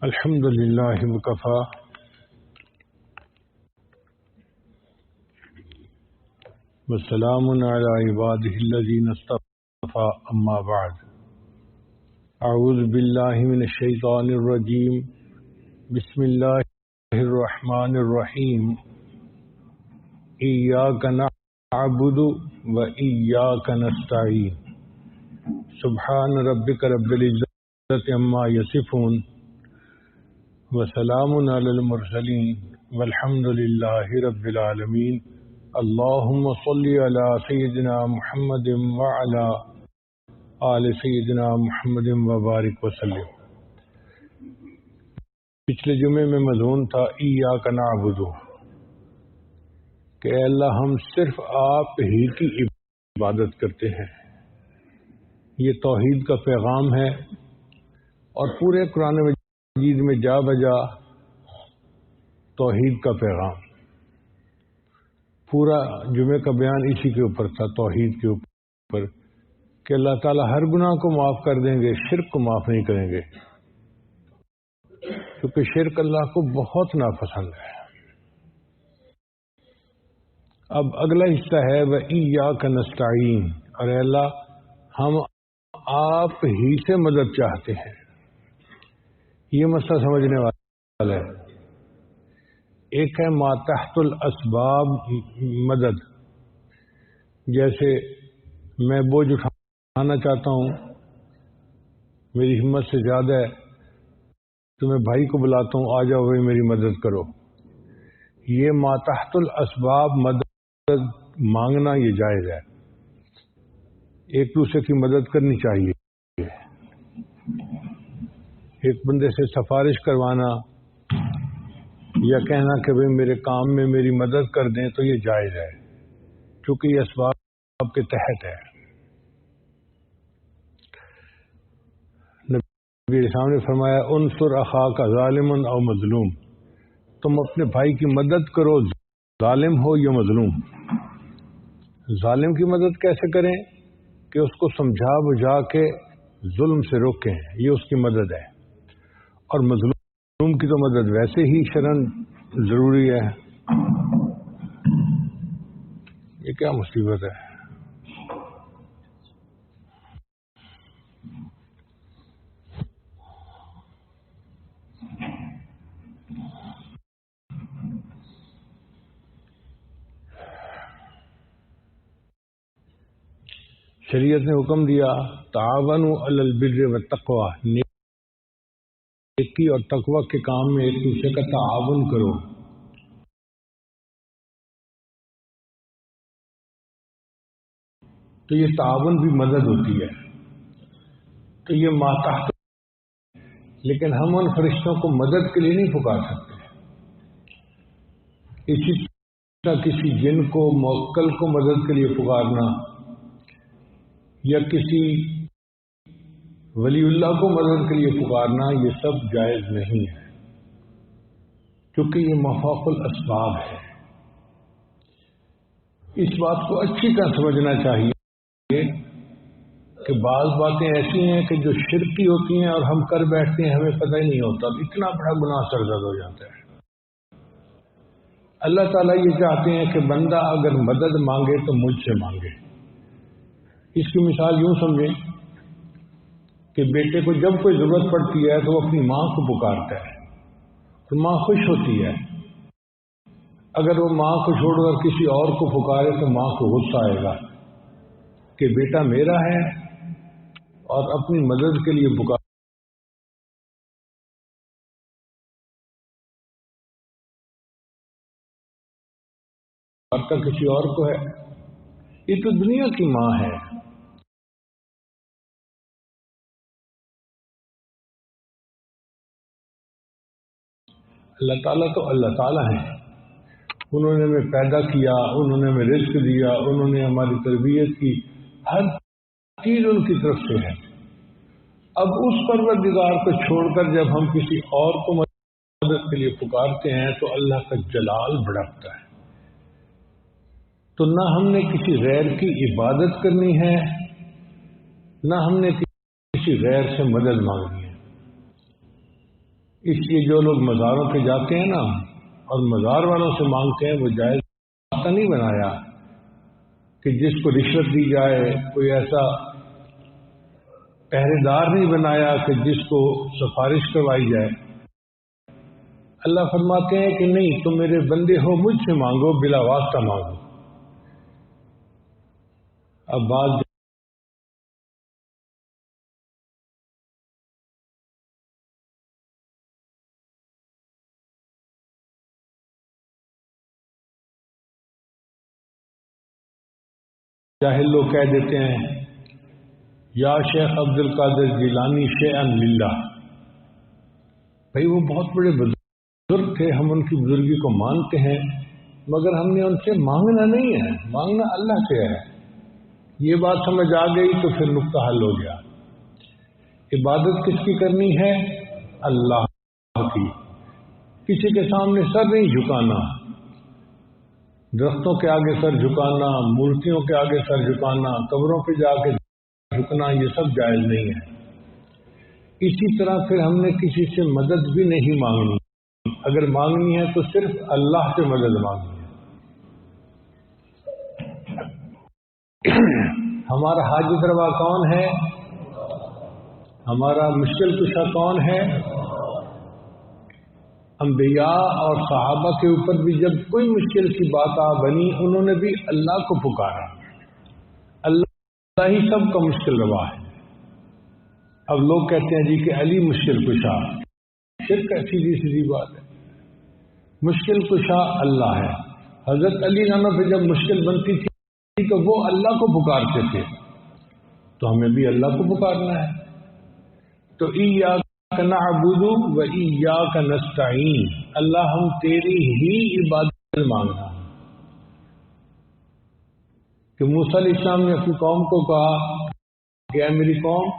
الحمد للہ وکفا والسلام علی عبادہ الذین اصطفى اما بعد اعوذ باللہ من الشیطان الرجیم بسم اللہ الرحمن الرحیم ایاک نعبد و ایاک نستعین سبحان ربک رب العزت عما یصفون وسلام علی المرسلین والحمد للہ رب العالمین اللہم صلی علی سیدنا محمد وعلی آل سیدنا محمد وبارک وسلم۔ پچھلے جمعے میں مضمون تھا ایاک نعبد، کہ اے اللہ ہم صرف آپ ہی کی عبادت کرتے ہیں۔ یہ توحید کا پیغام ہے اور پورے قرآن مجید میں جا بجا توحید کا پیغام، پورا جمعے کا بیان اسی کے اوپر تھا، توحید کے اوپر، کہ اللہ تعالیٰ ہر گناہ کو معاف کر دیں گے، شرک کو معاف نہیں کریں گے، کیونکہ شرک اللہ کو بہت ناپسند ہے۔ اب اگلا حصہ ہے وَإِيَّاكَ نَسْتَعِينُ، اور اے اللہ ہم آپ ہی سے مدد چاہتے ہیں۔ یہ مسئلہ سمجھنے والا ہے۔ ایک ہے ما تحت الاسباب مدد، جیسے میں بوجھ اٹھانا چاہتا ہوں، میری ہمت سے زیادہ ہے، تو میں بھائی کو بلاتا ہوں، آ جاؤ بھائی میری مدد کرو۔ یہ ما تحت الاسباب مدد مانگنا یہ جائز ہے، ایک دوسرے کی مدد کرنی چاہیے۔ ایک بندے سے سفارش کروانا یا کہنا کہ بھئی میرے کام میں میری مدد کر دیں تو یہ جائز ہے، چونکہ یہ اسباب کے تحت ہے۔ نبی علیہ السلام نے فرمایا انصر اخاک ظالما او مظلوم، تم اپنے بھائی کی مدد کرو ظالم ہو یا مظلوم۔ ظالم کی مدد کیسے کریں؟ کہ اس کو سمجھا بجھا کے ظلم سے روکیں، یہ اس کی مدد ہے۔ اور مظلوم کی تو مدد ویسے ہی شرعاً ضروری ہے۔ یہ کیا مصیبت ہے؟ شریعت نے حکم دیا تعاونوا علی البر والتقوی، نیکی اور تقوی کے کام میں ایک دوسرے کا تعاون کرو۔ تو یہ تعاون بھی مدد ہوتی ہے، تو یہ ماتحت، لیکن ہم ان فرشتوں کو مدد کے لیے نہیں پکار سکتے۔ اسی طرح کسی جن کو موکل کو مدد کے لیے پکارنا یا کسی ولی اللہ کو مدد کے لیے پکارنا، یہ سب جائز نہیں ہے، کیونکہ یہ مفاق الاسباب ہے۔ اس بات کو اچھی طرح سمجھنا چاہیے کہ بعض باتیں ایسی ہیں کہ جو شرکی ہوتی ہیں اور ہم کر بیٹھتے ہیں، ہمیں پتہ ہی نہیں ہوتا، اتنا بڑا گناہ سرزد ہو جاتا ہے۔ اللہ تعالیٰ یہ چاہتے ہیں کہ بندہ اگر مدد مانگے تو مجھ سے مانگے۔ اس کی مثال یوں سمجھیں کہ بیٹے کو جب کوئی ضرورت پڑتی ہے تو وہ اپنی ماں کو پکارتا ہے تو ماں خوش ہوتی ہے۔ اگر وہ ماں کو چھوڑ کر کسی اور کو پکارے تو ماں کو غصہ آئے گا کہ بیٹا میرا ہے اور اپنی مدد کے لیے پکارتا کسی اور کو ہے۔ یہ تو دنیا کی ماں ہے۔ اللہ تعالیٰ تو اللہ تعالیٰ ہیں، انہوں نے ہمیں پیدا کیا، انہوں نے ہمیں رزق دیا، انہوں نے ہماری تربیت کی، ہر چیز ان کی طرف سے ہے۔ اب اس پروردگار کو چھوڑ کر جب ہم کسی اور کو مدد کے لیے پکارتے ہیں تو اللہ کا جلال بھڑکتا ہے۔ تو نہ ہم نے کسی غیر کی عبادت کرنی ہے، نہ ہم نے کسی غیر سے مدد مانگنی ہے۔ اس لیے جو لوگ مزاروں پہ جاتے ہیں نا اور مزار والوں سے مانگتے ہیں، وہ جائز راستہ نہیں بنایا کہ جس کو رشوت دی جائے، کوئی ایسا پہرے دار نہیں بنایا کہ جس کو سفارش کروائی جائے۔ اللہ فرماتے ہیں کہ نہیں، تم میرے بندے ہو، مجھ سے مانگو، بلا واسطہ مانگو۔ اب بات جاہل لوگ کہہ دیتے ہیں یا شیخ عبد القادر جیلانی شیئن للہ، بھائی وہ بہت بڑے بزرگ تھے، ہم ان کی بزرگی کو مانتے ہیں، مگر ہم نے ان سے مانگنا نہیں ہے، مانگنا اللہ سے ہے۔ یہ بات سمجھ آ گئی تو پھر نقطہ حل ہو گیا۔ عبادت کس کی کرنی ہے؟ اللہ کی۔ کسی کے سامنے سر نہیں جھکانا، درختوں کے آگے سر جھکانا، مورتیوں کے آگے سر جھکانا، قبروں پہ جا کے جھکنا، یہ سب جائز نہیں ہے۔ اسی طرح پھر ہم نے کسی سے مدد بھی نہیں مانگنی، اگر مانگنی ہے تو صرف اللہ سے مدد مانگنی ہے۔ ہمارا حاجت روا کون ہے؟ ہمارا مشکل کشا کون ہے؟ انبیاء اور صحابہ کے اوپر بھی جب کوئی مشکل کی بات آ بنی، انہوں نے بھی اللہ کو پکارا، اللہ ہی سب کا مشکل روا ہے۔ اب لوگ کہتے ہیں جی کہ علی مشکل کشا، شرک ہے، سیدھی سیدھی بات ہے۔ مشکل کشا اللہ ہے۔ حضرت علی نامہ پہ جب مشکل بنتی تھی تو وہ اللہ کو پکارتے تھے، تو ہمیں بھی اللہ کو پکارنا ہے۔ تو ایاک نعبد و ایاک نستعین، اللہ ہم تیری ہی عبادت مانگنا ہے۔ کہ موسیٰ علیہ السلام نے اپنی قوم کو کہا کہ اے میری قوم،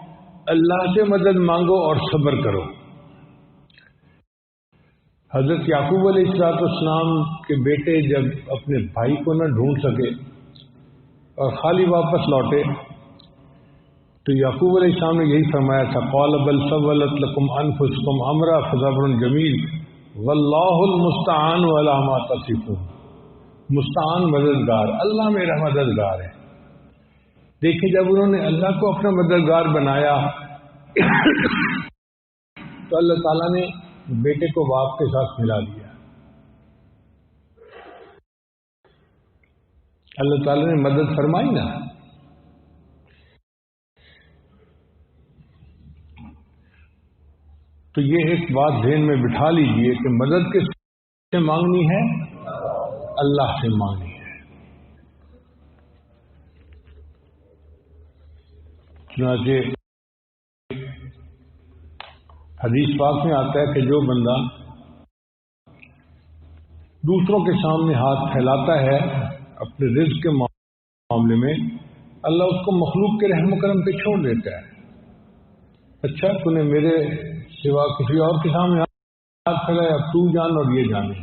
اللہ سے مدد مانگو اور صبر کرو۔ حضرت یعقوب علیہ السلام کے بیٹے جب اپنے بھائی کو نہ ڈھونڈ سکے اور خالی واپس لوٹے تو یعقوب علیہ السلام نے یہی فرمایا تھا، قال بل سولت لکم انفسکم امرا فصبر جمیل واللہ المستعان علی ما تصفون۔ مستعان مددگار، اللہ میرا مددگار ہے۔ دیکھیں جب انہوں نے اللہ کو اپنا مددگار بنایا تو اللہ تعالیٰ نے بیٹے کو باپ کے ساتھ ملا دیا۔ اللہ تعالیٰ نے مدد فرمائی نا۔ تو یہ ایک بات ذہن میں بٹھا لیجئے کہ مدد کس سے مانگنی ہے؟ اللہ سے مانگنی ہے۔ چنانچہ حدیث پاک میں آتا ہے کہ جو بندہ دوسروں کے سامنے ہاتھ پھیلاتا ہے اپنے رزق کے معاملے میں، اللہ اس کو مخلوق کے رحم و کرم پہ چھوڑ دیتا ہے۔ اچھا تو نے میرے سوا کسی اور کے سامنے ہاتھ پھیلایا، اب تو جان اور یہ جانے،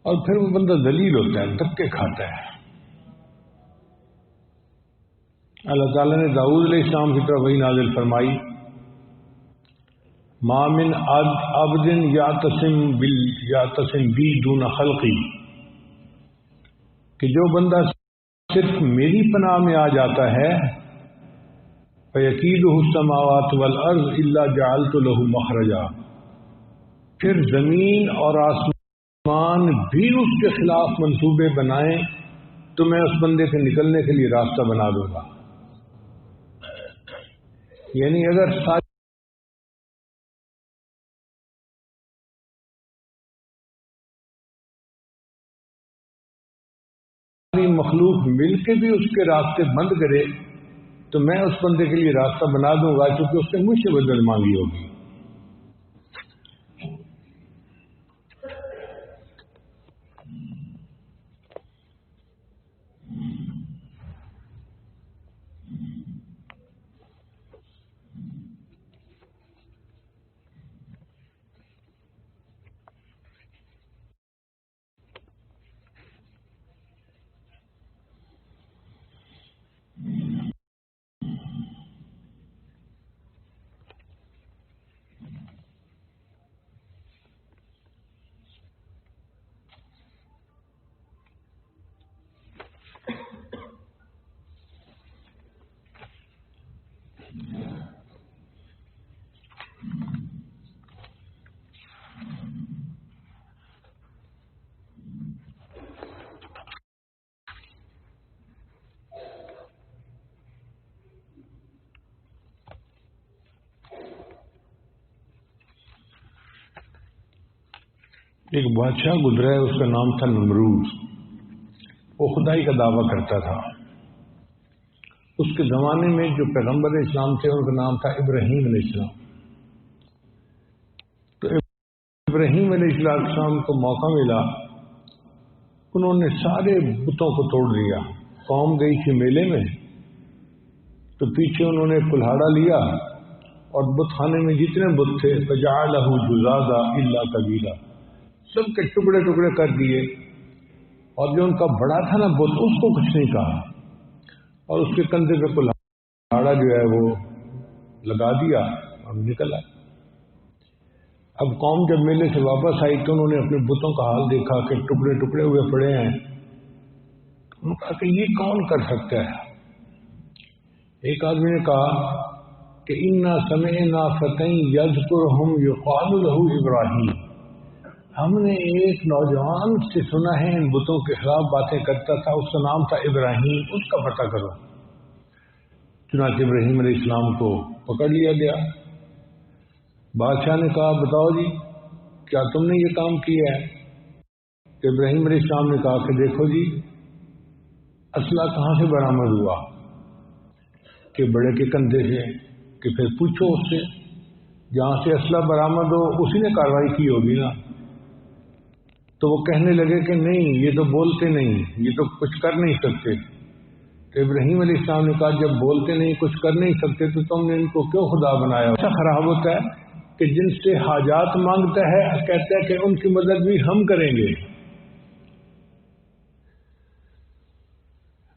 اور پھر وہ بندہ ذلیل ہوتا ہے، دھکے کھاتا ہے۔ اللہ تعالیٰ نے داؤد علیہ السلام کی طرف وحی نازل فرمائی، ما من عبد یعتصم بی دون خلقی، کہ جو بندہ صرف میری پناہ میں آ جاتا ہے، فَيَكِيدُهُ السَّمَاوَاتُ وَالْأَرْضُ إِلَّا جَعَلْتُ لَهُ مَخْرَجًا، پھر زمین اور آسمان بھی اس کے خلاف منصوبے بنائیں تو میں اس بندے کے نکلنے کے لیے راستہ بنا دوں گا۔ یعنی اگر ساری مخلوق مل کے بھی اس کے راستے بند کرے تو میں اس بندے کے لیے راستہ بنا دوں گا، کیونکہ اس نے مجھ سے مدد مانگی ہوگی۔ ایک بادشاہ گزرا ہے، اس کا نام تھا نمرود. وہ خدائی کا دعویٰ کرتا تھا. اس کے زمانے میں جو پیغمبر اسلام تھے ان کا نام تھا ابراہیم علیہ السلام. تو ابراہیم علیہ السلام کو موقع ملا، انہوں نے سارے بتوں کو توڑ دیا. قوم گئی تھی میلے میں، تو پیچھے انہوں نے کلہاڑا لیا اور بت خانے میں جتنے بت تھے فجعلہ جزازا الا کبیرا، سب کے ٹکڑے ٹکڑے کر دیے. اور جو ان کا بڑا تھا نا بت، اس کو کچھ نہیں کہا، اور اس کے کندھے پہ کلہاڑا جو ہے وہ لگا دیا اور نکل آئے. اب قوم جب میلے سے واپس آئی تو انہوں نے اپنے بتوں کا حال دیکھا کہ ٹکڑے ٹکڑے ہوئے پڑے ہیں. انہوں نے کہا کہ یہ کون کر سکتا ہے؟ ایک آدمی نے کہا کہ انا سمعنا فتى یذکرہم یقال لہ ابراہیم، ہم نے ایک نوجوان سے سنا ہے ان بتوں کے خلاف باتیں کرتا تھا، اس کا نام تھا ابراہیم، اس کا پتہ کرو. چنانچہ ابراہیم علیہ السلام کو پکڑ لیا گیا. بادشاہ نے کہا بتاؤ جی کیا تم نے یہ کام کیا ہے؟ کہ ابراہیم علیہ السلام نے کہا کہ دیکھو جی اسلحہ کہاں سے برآمد ہوا؟ کہ بڑے کے کندھے سے. کہ پھر پوچھو اس سے، جہاں سے اسلحہ برآمد ہو اسی نے کارروائی کی ہوگی نا. تو وہ کہنے لگے کہ نہیں یہ تو بولتے نہیں، یہ تو کچھ کر نہیں سکتے. تو ابراہیم علیہ السلام نے کہا جب بولتے نہیں کچھ کر نہیں سکتے تو تم نے ان کو کیوں خدا بنایا؟ ایسا خراب ہوتا ہے کہ جن سے حاجات مانگتا ہے کہتا ہے کہ ان کی مدد بھی ہم کریں گے.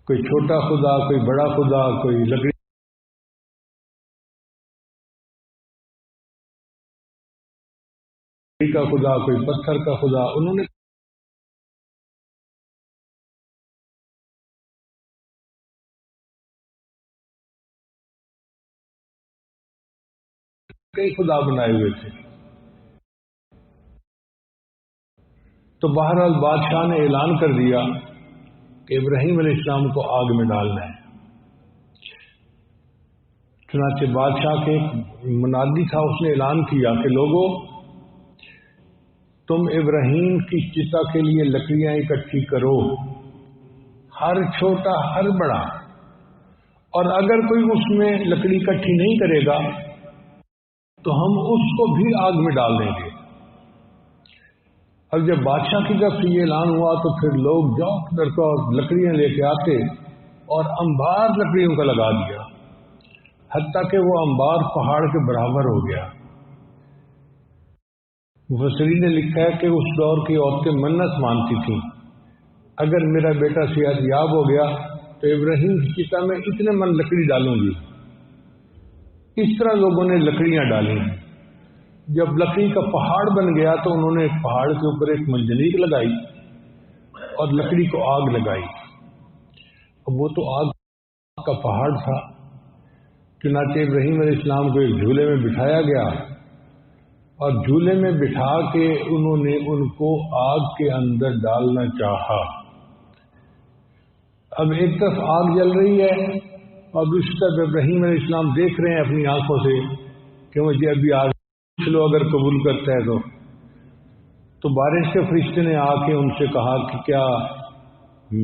کوئی چھوٹا خدا، کوئی بڑا خدا، کوئی لکڑی کا خدا، کوئی پتھر کا خدا. انہوں نے کئی خدا بنائے ہوئے تھے. تو بہرحال بادشاہ نے اعلان کر دیا کہ ابراہیم علیہ السلام کو آگ میں ڈالنا ہے. چنانچہ بادشاہ کے منادی تھا، اس نے اعلان کیا کہ لوگوں تم ابراہیم کی چتا کے لیے لکڑیاں اکٹھی کرو، ہر چھوٹا ہر بڑا، اور اگر کوئی اس میں لکڑی اکٹھی نہیں کرے گا تو ہم اس کو بھی آگ میں ڈال دیں گے. اب جب بادشاہ کی طرف سے یہ اعلان ہوا تو پھر لوگ جوک در کو لکڑیاں لے کے آتے اور انبار لکڑیوں کا لگا دیا، حتیٰ کہ وہ انبار پہاڑ کے برابر ہو گیا. مفسرین نے لکھا ہے کہ اس دور کی عورتیں منت مانتی تھیں اگر میرا بیٹا صحت یاب ہو گیا تو ابراہیم کی چتا میں اتنے من لکڑی ڈالوں گی. اس طرح لوگوں نے لکڑیاں ڈالی. جب لکڑی کا پہاڑ بن گیا تو انہوں نے ایک پہاڑ کے اوپر ایک منجنیق لگائی اور لکڑی کو آگ لگائی. اب وہ تو آگ کا پہاڑ تھا. چنانچہ ابراہیم علیہ السلام کو ایک جھولے میں بٹھایا گیا اور جھولے میں بٹھا کے انہوں نے ان کو آگ کے اندر ڈالنا چاہا. اب ایک طرف آگ جل رہی ہے اور دوسری طرف ابراہیم علیہ السلام دیکھ رہے ہیں اپنی آنکھوں سے کہ مجھے ابھی آگ لو اگر قبول کرتا ہے تو بارش کے فرشتے نے آ کے ان سے کہا کہ کیا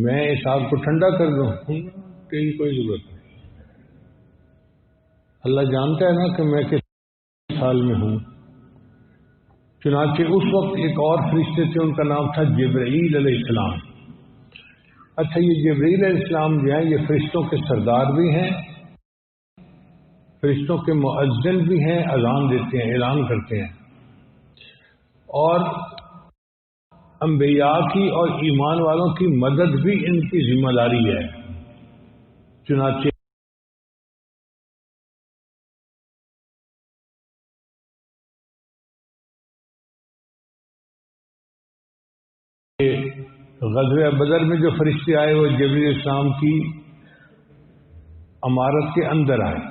میں اس آگ کو ٹھنڈا کر دوں؟ کہ کوئی ضرورت نہیں، اللہ جانتا ہے نا کہ میں کس حال میں ہوں. چنانچہ اس وقت ایک اور فرشتے تھے، ان کا نام تھا جبرائیل علیہ السلام. اچھا یہ جبرائیل علیہ السلام جو ہیں یہ فرشتوں کے سردار بھی ہیں، فرشتوں کے مؤذن بھی ہیں، اذان دیتے ہیں، اعلان کرتے ہیں، اور انبیاء کی اور ایمان والوں کی مدد بھی ان کی ذمہ داری ہے. چنانچہ غزوہ بدر میں جو فرشتے آئے وہ جبرائیل علیہ السلام کی عمارت کے اندر آئے.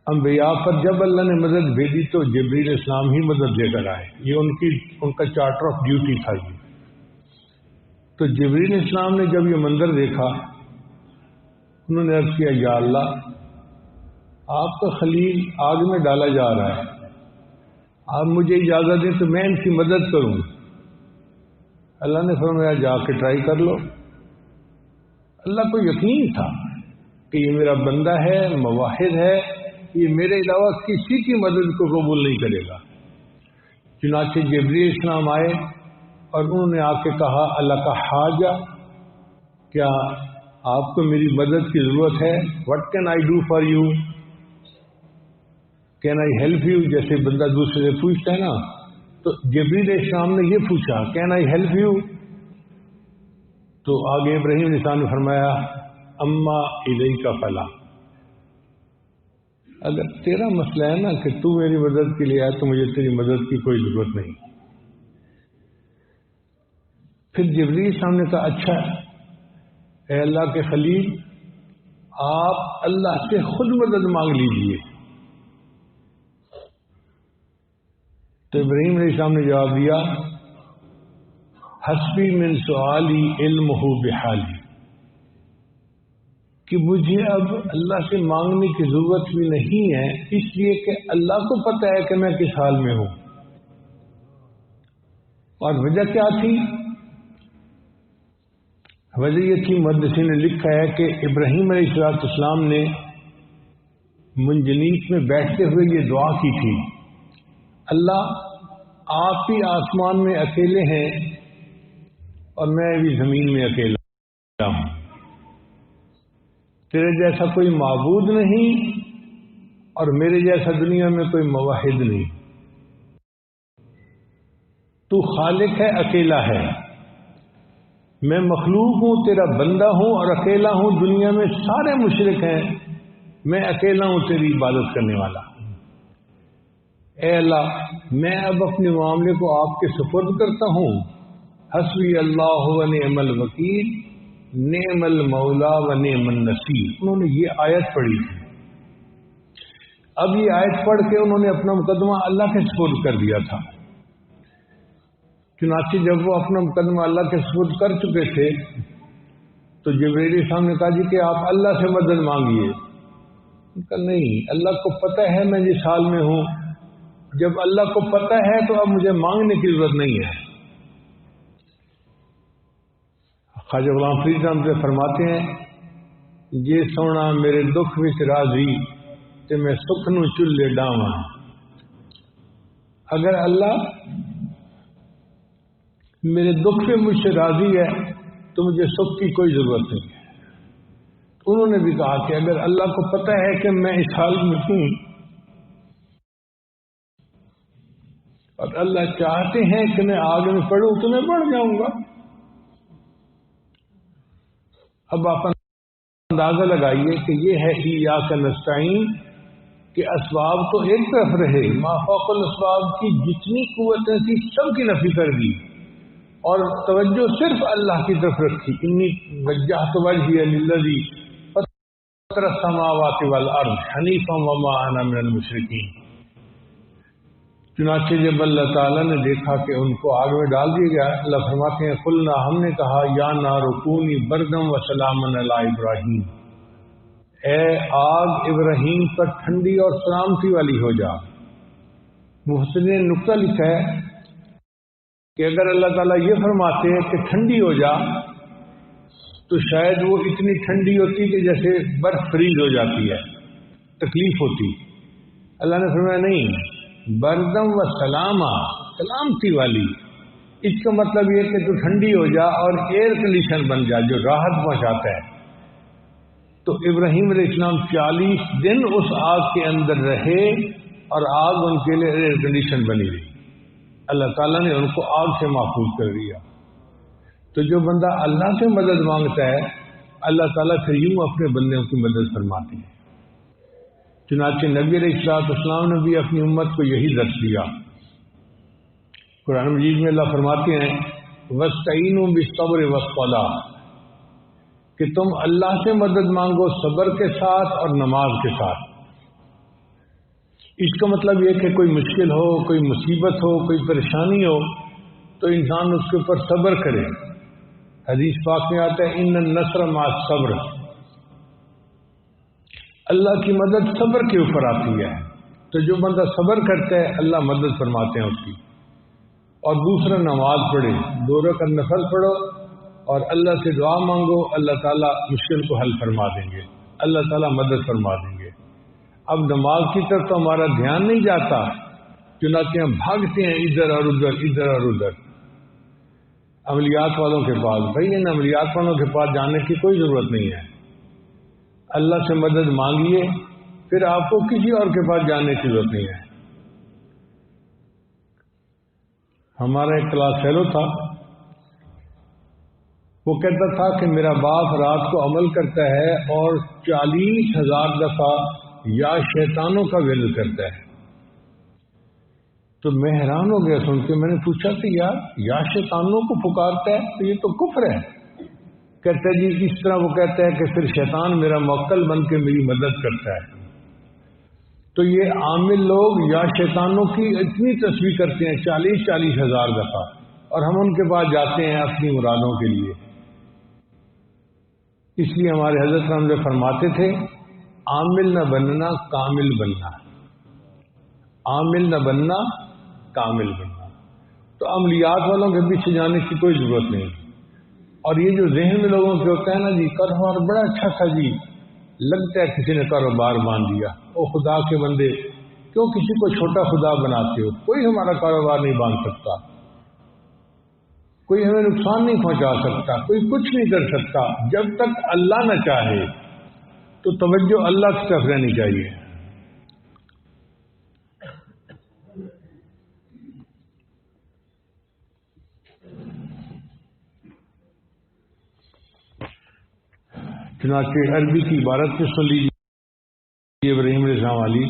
انبیاء پر جب اللہ نے مدد بھیجی تو جبرائیل علیہ السلام ہی مدد لے کر آئے. یہ ان کا چارٹر آف ڈیوٹی تھا. تو جبرائیل علیہ السلام نے جب یہ منظر دیکھا انہوں نے عرض کیا یا اللہ آپ کا خلیل آگ میں ڈالا جا رہا ہے آپ مجھے اجازت دیں تو میں ان کی مدد کروں. اللہ نے فرمایا جا کے ٹرائی کر لو. اللہ کو یقین تھا کہ یہ میرا بندہ ہے، موحد ہے، یہ میرے علاوہ کسی کی مدد کو قبول نہیں کرے گا. چنانچہ جبریل السلام آئے اور انہوں نے آ کے کہا اللہ کا حاجہ، کیا آپ کو میری مدد کی ضرورت ہے؟ What can I do for you? Can I help you? جیسے بندہ دوسرے سے پوچھتا ہے نا، تو جبریل السلام نے یہ پوچھا کین آئی ہیلپ یو؟ تو آگے ابراہیم علیہ السلام نے فرمایا اما الیک فلا. اگر تیرا مسئلہ ہے نا کہ تو میری مدد کے لیے آئے تو مجھے تیری مدد کی کوئی ضرورت نہیں. پھر جبریل السلام نے کہا اچھا اے اللہ کے خلیل، آپ اللہ سے خود مدد مانگ لیجئے. تو ابراہیم علیہ السلام نے جواب دیا حسبی من سؤالی علمہ بحالی، کہ مجھے اب اللہ سے مانگنے کی ضرورت بھی نہیں ہے، اس لیے کہ اللہ کو پتہ ہے کہ میں کس حال میں ہوں. اور وجہ کیا تھی؟ وجہ یہ تھی، محدثین نے لکھا ہے کہ ابراہیم علیہ السلام نے منجنیق میں بیٹھتے ہوئے یہ دعا کی تھی، اللہ آپ ہی آسمان میں اکیلے ہیں اور میں بھی زمین میں اکیلا ہوں، تیرے جیسا کوئی معبود نہیں اور میرے جیسا دنیا میں کوئی موحد نہیں. تو خالق ہے، اکیلا ہے، میں مخلوق ہوں، تیرا بندہ ہوں اور اکیلا ہوں. دنیا میں سارے مشرک ہیں، میں اکیلا ہوں تیری عبادت کرنے والا. اے اللہ، میں اب اپنے معاملے کو آپ کے سپرد کرتا ہوں. حسبی اللہ و نعم الوکیل، نعم المولا و نعم النصیر. انہوں نے یہ آیت پڑھی تھی. اب یہ آیت پڑھ کے انہوں نے اپنا مقدمہ اللہ کے سپرد کر دیا تھا. چنانچہ جب وہ اپنا مقدمہ اللہ کے سپرد کر چکے تھے تو جبریل السلام نے کہا جی کہ آپ اللہ سے مدد مانگیے. کہا نہیں، اللہ کو پتہ ہے میں جس حال میں ہوں. جب اللہ کو پتہ ہے تو اب مجھے مانگنے کی ضرورت نہیں ہے. خواجہ غلام فرید رحمۃ اللہ فرماتے ہیں جے سونا میرے دکھ وچ راضی تے میں سکھ نو چلے ڈاواں. اگر اللہ میرے دکھ پہ مجھ سے راضی ہے تو مجھے سکھ کی کوئی ضرورت نہیں ہے. انہوں نے بھی کہا کہ اگر اللہ کو پتہ ہے کہ میں اس حال میں ہوں اور اللہ چاہتے ہیں کہ میں آگ میں پڑوں تو میں بڑھ جاؤں گا. اب آپ اندازہ لگائیے کہ یہ ہے ایاک نستعین کہ اسباب تو ایک طرف رہے، ما فوق الاسباب کی جتنی قوتیں تھی سب کی نفی کر دی اور توجہ صرف اللہ کی طرف رکھی. انی وجہت وجہی للذی فطر السماوات والارض حنیفا وما انا من المشرکین. چنانچہ جب اللہ تعالیٰ نے دیکھا کہ ان کو آگ میں ڈال دیا گیا، اللہ فرماتے ہیں قلنا، ہم نے کہا یا نار کونی بردم و سلاما علی ابراہیم، اے آگ ابراہیم پر ٹھنڈی اور سلامتی والی ہو جا. محسن نے نقطہ لکھا ہے کہ اگر اللہ تعالیٰ یہ فرماتے کہ ٹھنڈی ہو جا تو شاید وہ اتنی ٹھنڈی ہوتی کہ جیسے برف فریز ہو جاتی ہے، تکلیف ہوتی. اللہ نے فرمایا نہیں، بردم و سلاما، سلامتی والی. اس کا مطلب یہ کہ تو ٹھنڈی ہو جا اور ایئر کنڈیشن بن جا جو راحت پہنچاتا ہے. تو ابراہیم علیہ السلام 40 دن اس آگ کے اندر رہے اور آگ ان کے لیے ایئر کنڈیشن بنی رہی. اللہ تعالیٰ نے ان کو آگ سے محفوظ کر دیا. تو جو بندہ اللہ سے مدد مانگتا ہے اللہ تعالیٰ پھر یوں اپنے بندوں کی مدد فرماتے ہیں. چنانچہ نبی علیہ السلام نے بھی اپنی امت کو یہی درس دیا. قرآن مجید میں اللہ فرماتے ہیں وَاسْتَعِينُوا بِالصَّبْرِ وَالصَّلَاةِ، کہ تم اللہ سے مدد مانگو صبر کے ساتھ اور نماز کے ساتھ. اس کا مطلب یہ کہ کوئی مشکل ہو، کوئی مصیبت ہو، کوئی پریشانی ہو تو انسان اس کے اوپر صبر کرے. حدیث پاک میں آتا ہے ان النصر مع الصبر، اللہ کی مدد صبر کے اوپر آتی ہے. تو جو بندہ صبر کرتا ہے اللہ مدد فرماتے ہیں اس کی. اور دوسرا نماز پڑھے، 2 رکعت نفل پڑھو اور اللہ سے دعا مانگو، اللہ تعالیٰ مشکل کو حل فرما دیں گے، اللہ تعالیٰ مدد فرما دیں گے. اب نماز کی طرف تو ہمارا دھیان نہیں جاتا، چنانچہ ہم بھاگتے ہیں ادھر اور ادھر، ادھر اور ادھر عملیات والوں کے پاس. بھائی ان عملیات والوں کے پاس جانے کی کوئی ضرورت نہیں ہے. اللہ سے مدد مانگیے، پھر آپ کو کسی اور کے پاس جانے کی ضرورت نہیں ہے. ہمارا ایک کلاس فیلو تھا، وہ کہتا تھا کہ میرا باپ رات کو عمل کرتا ہے اور 40,000 دفعہ یا شیطانوں کا ورد کرتا ہے. تو میں حیران ہو گیا سن کے. میں نے پوچھا کہ یار یا شیطانوں کو پکارتا ہے تو یہ تو کفر ہے. کہتا ہے جی اس طرح وہ کہتا ہے کہ پھر شیطان میرا موکل بن کے میری مدد کرتا ہے. تو یہ عامل لوگ یا شیطانوں کی اتنی تصویر کرتے ہیں 40,000 دفعہ، اور ہم ان کے پاس جاتے ہیں اپنی مرادوں کے لیے. اس لیے ہمارے حضرت ہم فرماتے تھے عامل نہ بننا کامل بننا، عامل نہ بننا کامل بننا. تو عملیات والوں کے پیچھے جانے کی کوئی ضرورت نہیں. اور یہ جو ذہن میں لوگوں کے ہوتا ہے نا جی کاروبار بڑا اچھا تھا جی، لگتا ہے کسی نے کاروبار باندھ دیا. او خدا کے بندے کیوں کسی کو چھوٹا خدا بناتے ہو؟ کوئی ہمارا کاروبار نہیں باندھ سکتا، کوئی ہمیں نقصان نہیں پہنچا سکتا، کوئی کچھ نہیں کر سکتا. جب تک اللہ نہ چاہے تو توجہ اللہ کی طرف رہنی چاہیے. چنانچہ عربی کی عبارت میں سن لیجیے ابراہیم علیہ السلام علی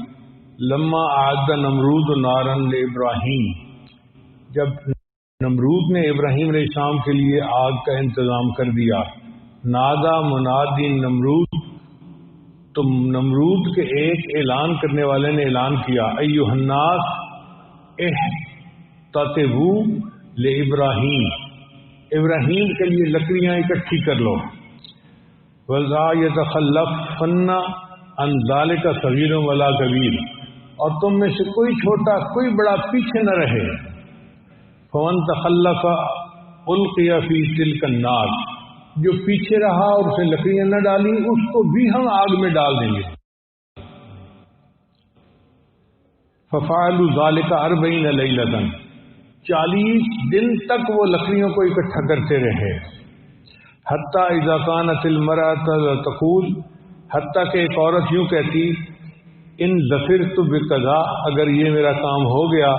لما اعد نمرود نارن ابراہیم. جب نمرود نے ابراہیم علیہ السلام کے لیے آگ کا انتظام کر دیا، نادا منادی نمرود، تو نمرود کے ایک اعلان کرنے والے نے اعلان کیا ایھا الناس احتطبوا لابراہیم، ابراہیم کے لیے لکڑیاں اکٹھی کر لو. وَلَا يَتَخَلَّفَنَّ عَنْ ذَلِكَ صَغِيرٌ وَلَا كَبِيرٌ، اور تم میں سے کوئی چھوٹا کوئی بڑا پیچھے نہ رہے. فَمَنْ تَخَلَّفَ أُلْقِيَ فِي تِلْكَ النَّارِ، جو پیچھے رہا اور اسے لکڑیاں نہ ڈالی اس کو بھی ہم آگ میں ڈال دیں گے. فَفَعَلُوا ذَلِكَ 40 لَيْلَةً، 40 دن تک وہ لکڑیوں کو اکٹھا کرتے رہے. حتیٰ اذا كانت المرأة تقول، حتیٰ کہ ایک عورت یوں کہتی ان ظفرت بقضاء، اگر یہ میرا کام ہو گیا،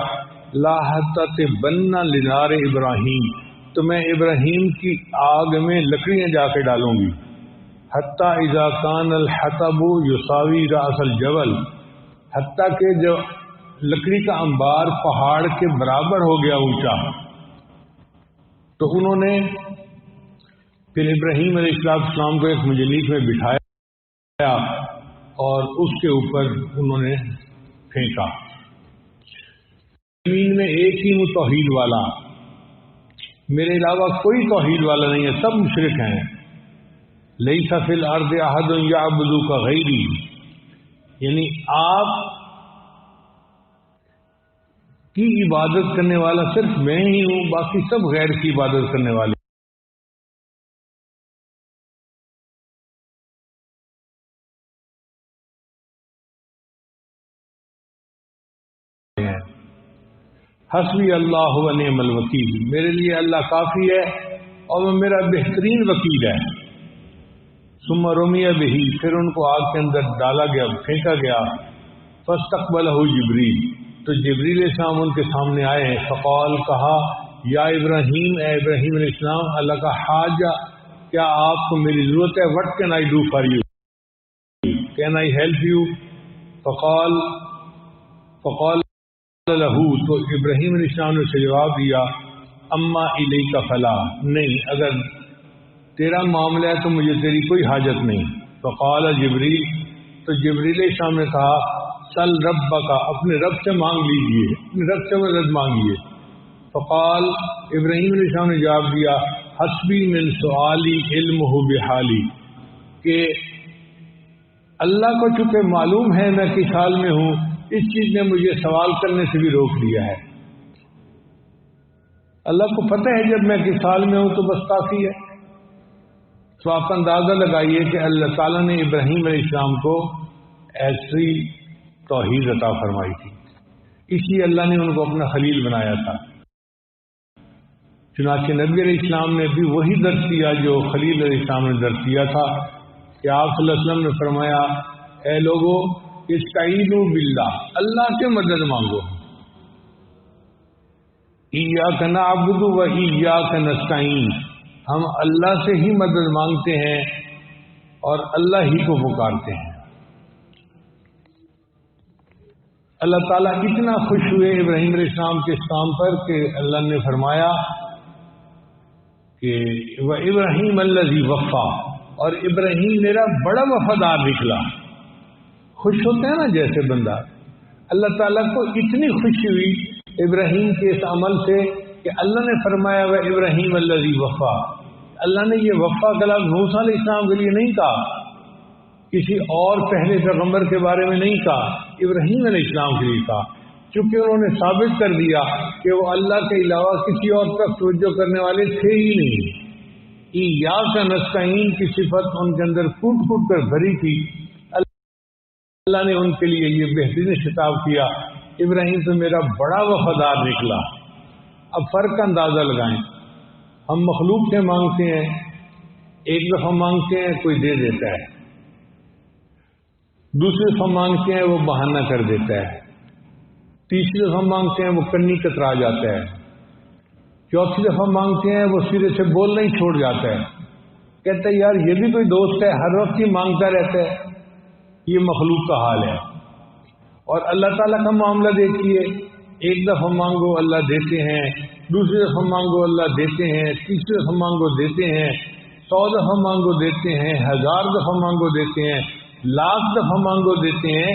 لا حتتبن لنار ابراہیم، تو میں ابراہیم کی آگ میں لکڑیاں جا کے ڈالوں گی. حتیٰ اذا كان الحطب يساوي رأس الجبل، حتیٰ کہ جو لکڑی کا انبار پہاڑ کے برابر ہو گیا اونچا. تو انہوں نے پھر ابراہیم علیہ السلام کو ایک منجنیق میں بٹھایا اور اس کے اوپر انہوں نے پھینکا. زمین میں ایک ہی ہوں توحید والا، میرے علاوہ کوئی توحید والا نہیں ہے، سب مشرک ہیں. لیس فی الارض احد یعبدک غیری، یعنی آپ کی عبادت کرنے والا صرف میں ہی ہوں، باقی سب غیر کی عبادت کرنے والے. حسبی اللہ و نعم الوکیل، میرے لیے اللہ کافی ہے اور وہ میرا بہترین وکیل ہے. ثم رمی بہ، پھر ان کو آگ کے اندر ڈالا گیا، پھینکا گیا. فاستقبلہ جبریل، تو جبریل علیہ السلام ان کے سامنے آئے ہیں. فقال، کہا یا ابراہیم، اے ابراہیم علیہ السلام، اللہ کا حاجہ، کیا آپ کو میری ضرورت ہے؟ What can I do for you, can I help you? فقال لہو، تو ابراہیم علیہ السلام نے اسے جواب دیا اما الیک فلا، نہیں، اگر تیرا معاملہ ہے تو مجھے تیری کوئی حاجت نہیں. فقال جبریل، تو جبریل علیہ السلام نے کہا سل ربک، اپنے رب سے مانگ لیجئے، اپنے رب سے مدد مانگیے. فقال، ابراہیم علیہ السلام نے جواب دیا حسبی من سؤالی علمہ بحالی، کہ اللہ کو چونکہ معلوم ہے میں کس حال میں ہوں، اس چیز نے مجھے سوال کرنے سے بھی روک دیا ہے۔ اللہ کو پتہ ہے جب میں کس حال میں ہوں تو بس کافی ہے۔ تو آپ اندازہ لگائیے کہ اللہ تعالیٰ نے ابراہیم علیہ السلام کو ایسی توحید عطا فرمائی تھی، اس لیے اللہ نے ان کو اپنا خلیل بنایا تھا۔ چنانچہ نبی علیہ السلام نے بھی وہی درس دیا جو خلیل علیہ السلام نے درس دیا تھا کہ آپ صلی اللہ علیہ وسلم نے فرمایا، اے لوگو استعینوا باللہ، اللہ سے مدد مانگو، ایاک نعبد و ایاک نستعین، ہم اللہ سے ہی مدد مانگتے ہیں اور اللہ ہی کو پکارتے ہیں۔ اللہ تعالیٰ اتنا خوش ہوئے ابراہیم علیہ السلام کے اس کام پر کہ اللہ نے فرمایا کہ وہ ابراہیم الذی وفا، اور ابراہیم میرا بڑا وفادار نکلا۔ خوش ہوتے ہیں نا جیسے بندہ، اللہ تعالیٰ کو اتنی خوشی ہوئی ابراہیم کے اس عمل سے کہ اللہ نے فرمایا وہ ابراہیم الذی وفا۔ اللہ نے یہ وفا کا لفظ موسیٰ علیہ السلام کے لیے نہیں کہا، کسی اور پہلے پیغمبر کے بارے میں نہیں کہا، ابراہیم علیہ السلام کے لیے کہا، چونکہ انہوں نے ثابت کر دیا کہ وہ اللہ کے علاوہ کسی اور طرف توجہ کرنے والے تھے ہی نہیں۔ ایاک نستعین کی صفت ان کے اندر پھوٹ پھوٹ کر بھری تھی۔ اللہ نے ان کے لیے یہ بہترین خطاب کیا، ابراہیم تو میرا بڑا وفادار نکلا۔ اب فرق کا اندازہ لگائیں، ہم مخلوق سے مانگتے ہیں، ایک دفعہ مانگتے ہیں کوئی دے دیتا ہے، دوسری دفعہ مانگتے ہیں وہ بہانہ کر دیتا ہے، تیسری دفعہ مانگتے ہیں وہ کنی کترا جاتا ہے، چوتھی دفعہ مانگتے ہیں وہ سرے سے بولنا ہی چھوڑ جاتا ہے، کہتا ہے یار یہ بھی کوئی دوست ہے، ہر وقت ہی مانگتا رہتا ہے۔ یہ مخلوق کا حال ہے۔ اور اللہ تعالیٰ کا معاملہ دیکھیے، ایک دفعہ مانگو اللہ دیتے ہیں، دوسری دفعہ مانگو اللہ دیتے ہیں، تیسری دفعہ مانگو دیتے ہیں، 100 دفعہ مانگو دیتے ہیں، 1000 دفعہ مانگو دیتے ہیں، لاکھ دفعہ مانگو دیتے ہیں۔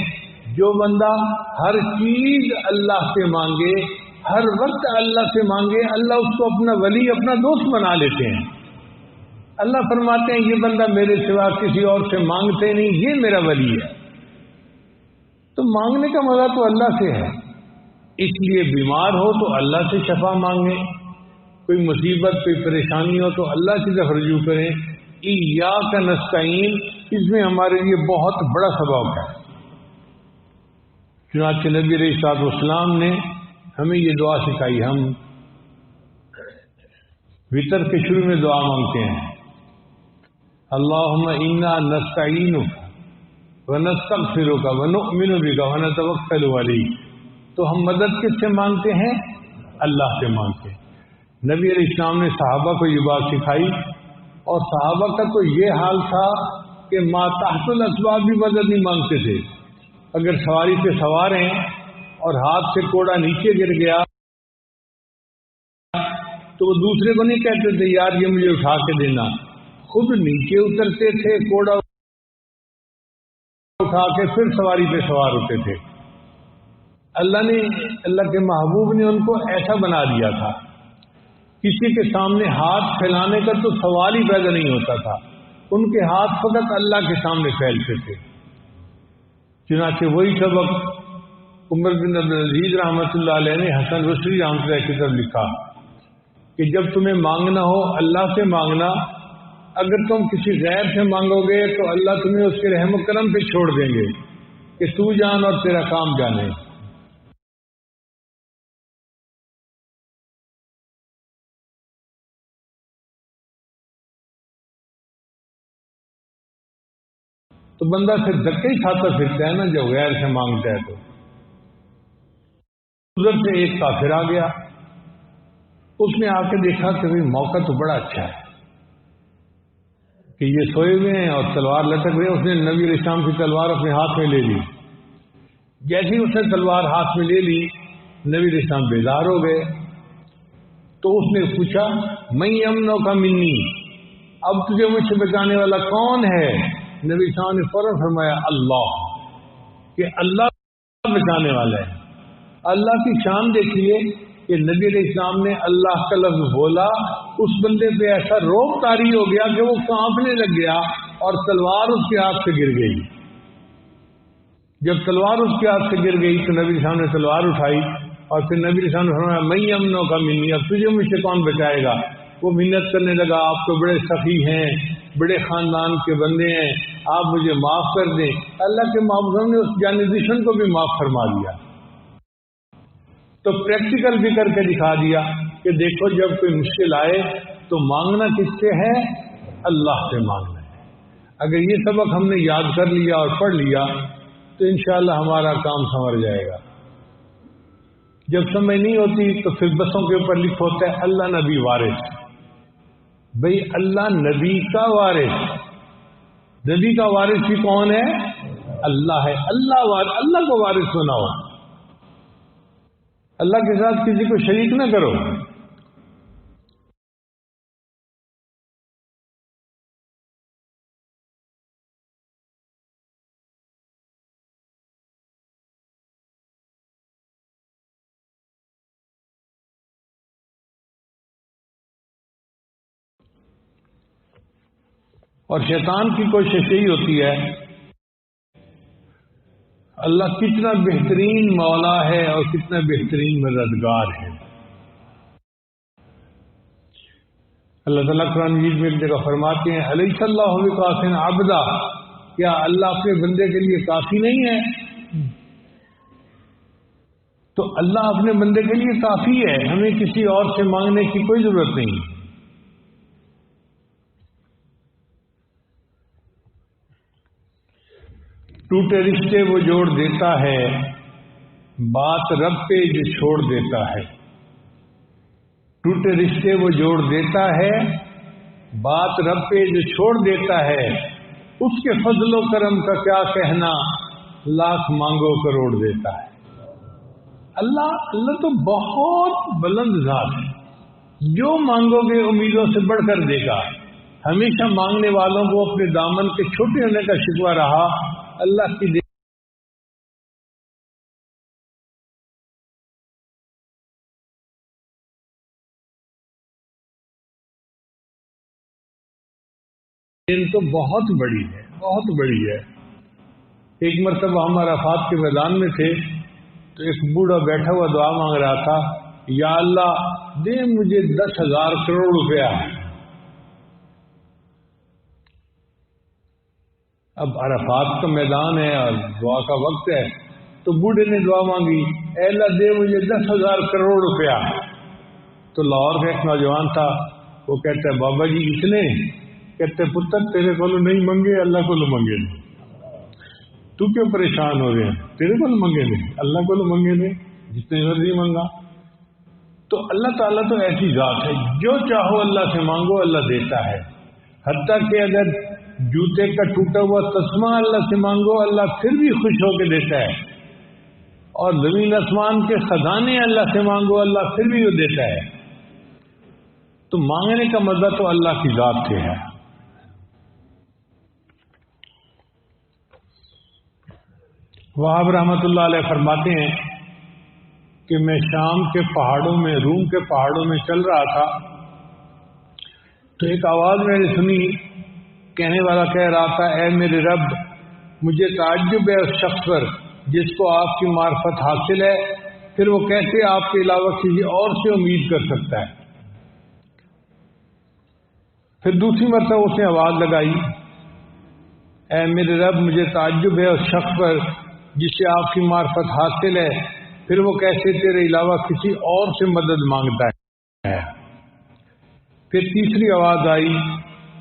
جو بندہ ہر چیز اللہ سے مانگے، ہر وقت اللہ سے مانگے، اللہ اس کو اپنا ولی، اپنا دوست بنا لیتے ہیں۔ اللہ فرماتے ہیں یہ بندہ میرے سوا کسی اور سے مانگتے نہیں، یہ میرا ولی ہے۔ تو مانگنے کا مزہ تو اللہ سے ہے، اس لیے بیمار ہو تو اللہ سے شفا مانگیں، کوئی مصیبت کوئی پریشانی ہو تو اللہ کی طرف رجوع کریں۔ ایاک نستعین، اس میں ہمارے لیے بہت بڑا سبب ہے۔ چنانچہ نبی علیہ الصلوۃ والسلام نے ہمیں یہ دعا سکھائی۔ ہم وطر کے شروع میں دعا مانگتے ہیں، اللہم انا نستعینک ونستغفرک ونؤمن بک ونتوکل علیک۔ تو ہم مدد کس سے مانگتے ہیں؟ اللہ سے مانگتے ہیں۔ نبی علیہ السلام نے صحابہ کو یہ بات سکھائی، اور صحابہ کا تو یہ حال تھا کہ ما تحت الاسباب بھی مدد نہیں مانگتے تھے۔ اگر سواری پہ سوار ہیں اور ہاتھ سے کوڑا نیچے گر گیا تو وہ دوسرے کو نہیں کہتے تھے یار یہ مجھے اٹھا کے دینا، خود نیچے اترتے تھے، کوڑا اٹھا کے پھر سواری پہ سوار ہوتے تھے۔ اللہ کے محبوب نے ان کو ایسا بنا دیا تھا، کسی کے سامنے ہاتھ پھیلانے کا تو سوال ہی پیدا نہیں ہوتا تھا، ان کے ہاتھ فقط اللہ کے سامنے پھیلتے تھے۔ چنانچہ وہی سبق عمر بن عبدالعزیز رحمۃ اللہ علیہ نے حسن بصری رحمۃ اللہ کی طرف لکھا کہ جب تمہیں مانگنا ہو اللہ سے مانگنا، اگر تم کسی غیر سے مانگو گے تو اللہ تمہیں اس کے رحم و کرم پہ چھوڑ دیں گے کہ تو جان اور تیرا کام جانے۔ تو بندہ پھر دھکے ہی کھاتا پھرتا ہے نا جب غیر سے مانگتا ہے۔ تو ادھر سے ایک کافر آ گیا، اس نے آ کے دیکھا کہ بھائی موقع تو بڑا اچھا ہے کہ یہ سوئے ہوئے ہیں اور تلوار لٹک رہے ہیں۔ اس نے نبی علیہ السلام کی تلوار اپنے ہاتھ میں لے لی۔ جیسے ہی اس نے تلوار ہاتھ میں لے لی، نبی علیہ السلام بیدار ہو گئے۔ تو اس نے پوچھا میں امنو کا منی، اب تجھے مجھ سے بچانے والا کون ہے؟ نبی صاحب نے فوراً فرمایا اللہ، کہ اللہ بچانے والا ہے۔ اللہ کی شان دیکھیے کہ نبی علیہ السلام نے اللہ کا لفظ بولا، اس بندے پہ ایسا روب طاری ہو گیا کہ وہ کانپنے لگ گیا اور تلوار اس کے ہاتھ سے گر گئی۔ جب تلوار اس کے ہاتھ سے گر گئی تو نبی صاحب نے تلوار اٹھائی اور پھر نبی صاحب نے فرمایا میں امنوں کا منی، اب تجھے مجھ سے کون بچائے گا؟ وہ منت کرنے لگا آپ تو بڑے سخی ہیں، بڑے خاندان کے بندے ہیں، آپ مجھے معاف کر دیں۔ اللہ کے محبوب نے اس جانی دشمن کو بھی معاف فرما دیا۔ تو پریکٹیکل بھی کر کے دکھا دیا کہ دیکھو جب کوئی مشکل آئے تو مانگنا کس سے ہے؟ اللہ سے مانگنا ہے۔ اگر یہ سبق ہم نے یاد کر لیا اور پڑھ لیا تو انشاءاللہ ہمارا کام سنور جائے گا۔ جب سمجھ نہیں ہوتی تو پھر بسوں کے اوپر لکھ ہوتا ہے اللہ نبی وارث۔ بھئی اللہ نبی کا وارث، نبی کا وارث بھی کون ہے؟ اللہ ہے۔ اللہ کو وارث ہونا ہو، اللہ کے ساتھ کسی کو شریک نہ کرو۔ اور شیطان کی کوشش یہی ہوتی ہے، اللہ کتنا بہترین مولا ہے اور کتنا بہترین مددگار ہے۔ اللہ تعالیٰ قرآن مجید میں ایک جگہ فرماتے ہیں الیس اللہ بکاف عبدا، کیا اللہ اپنے بندے کے لیے کافی نہیں ہے؟ تو اللہ اپنے بندے کے لیے کافی ہے، ہمیں کسی اور سے مانگنے کی کوئی ضرورت نہیں۔ ٹوٹے رشتے وہ جوڑ دیتا ہے، بات رب پہ جو چھوڑ دیتا ہے۔ ٹوٹے رشتے وہ جوڑ دیتا ہے، بات رب پہ جو چھوڑ دیتا ہے، اس کے فضل و کرم کا کیا کہنا، لاکھ مانگو کروڑ دیتا ہے۔ اللہ تو بہت بلند ذات ہے، جو مانگو گے امیدوں سے بڑھ کر دے گا۔ ہمیشہ مانگنے والوں کو اپنے دامن کے چھوٹے ہونے کا شکوہ رہا، اللہ کی دین تو بہت بڑی ہے، بہت بڑی ہے۔ ایک مرتبہ ہم عرفات کے میدان میں تھے تو ایک بوڑھا بیٹھا ہوا دعا مانگ رہا تھا، یا اللہ دے مجھے 10,000 کروڑ روپیہ۔ اب عرفات کا میدان ہے اور دعا کا وقت ہے، تو بوڑھے نے دعا مانگی، اے اللہ دے مجھے 10,000 کروڑ روپیہ۔ تو لاہور کا ایک نوجوان تھا، وہ کہتا ہے بابا جی اتنے؟ کہتے پتر تیرے کو نہیں منگے، اللہ کو منگے نہیں، تو کیوں پریشان ہو رہے ہیں؟ تیرے کو منگے نہیں، اللہ کو منگے نہیں، جتنے مرضی منگا۔ تو اللہ تعالیٰ تو ایسی ذات ہے، جو چاہو اللہ سے مانگو اللہ دیتا ہے۔ حتیٰ کہ اگر جوتے کا ٹوٹا ہوا تسمہ اللہ سے مانگو اللہ پھر بھی خوش ہو کے دیتا ہے، اور زمین آسمان کے خزانے اللہ سے مانگو اللہ پھر بھی وہ دیتا ہے۔ تو مانگنے کا مزہ تو اللہ کی ذات سے ہے۔ وہاب رحمۃ اللہ علیہ فرماتے ہیں کہ میں شام کے پہاڑوں میں، روم کے پہاڑوں میں چل رہا تھا تو ایک آواز میں نے سنی، کہنے والا کہہ رہا تھا اے میرے رب مجھے تعجب ہے اس شخص پر جس کو آپ کی معرفت حاصل ہے، پھر وہ کیسے آپ کے علاوہ کسی اور سے امید کر سکتا ہے۔ پھر دوسری مرتبہ اس نے آواز لگائی، اے میرے رب مجھے تعجب ہے اس شخص پر جسے آپ کی معرفت حاصل ہے، پھر وہ کیسے تیرے علاوہ کسی اور سے مدد مانگتا ہے۔ پھر تیسری آواز آئی،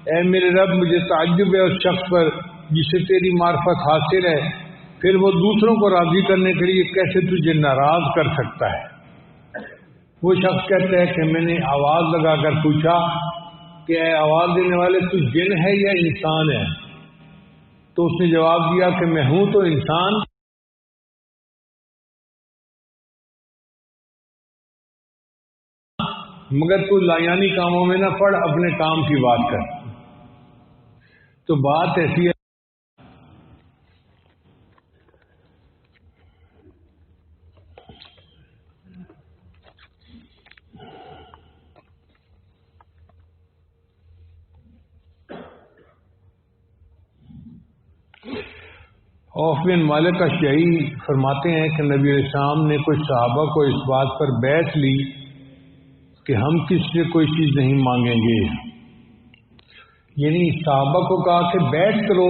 اے میرے رب مجھے تعجب ہے اس شخص پر جسے تیری معرفت حاصل ہے، پھر وہ دوسروں کو راضی کرنے کے لیے کیسے تجھے ناراض کر سکتا ہے۔ وہ شخص کہتا ہے کہ میں نے آواز لگا کر پوچھا کہ اے آواز دینے والے تو جن ہے یا انسان ہے؟ تو اس نے جواب دیا کہ میں ہوں تو انسان، مگر تو لایانی کاموں میں نہ پڑ، اپنے کام کی بات کر۔ تو بات ایسی ہے اوف بن مالک اشعری فرماتے ہیں کہ نبی علیہ السلام نے کچھ صحابہ کو اس بات پر بیعت لی کہ ہم کس سے کوئی چیز نہیں مانگیں گے. یعنی صحابہ کو کہا کہ بیعت کرو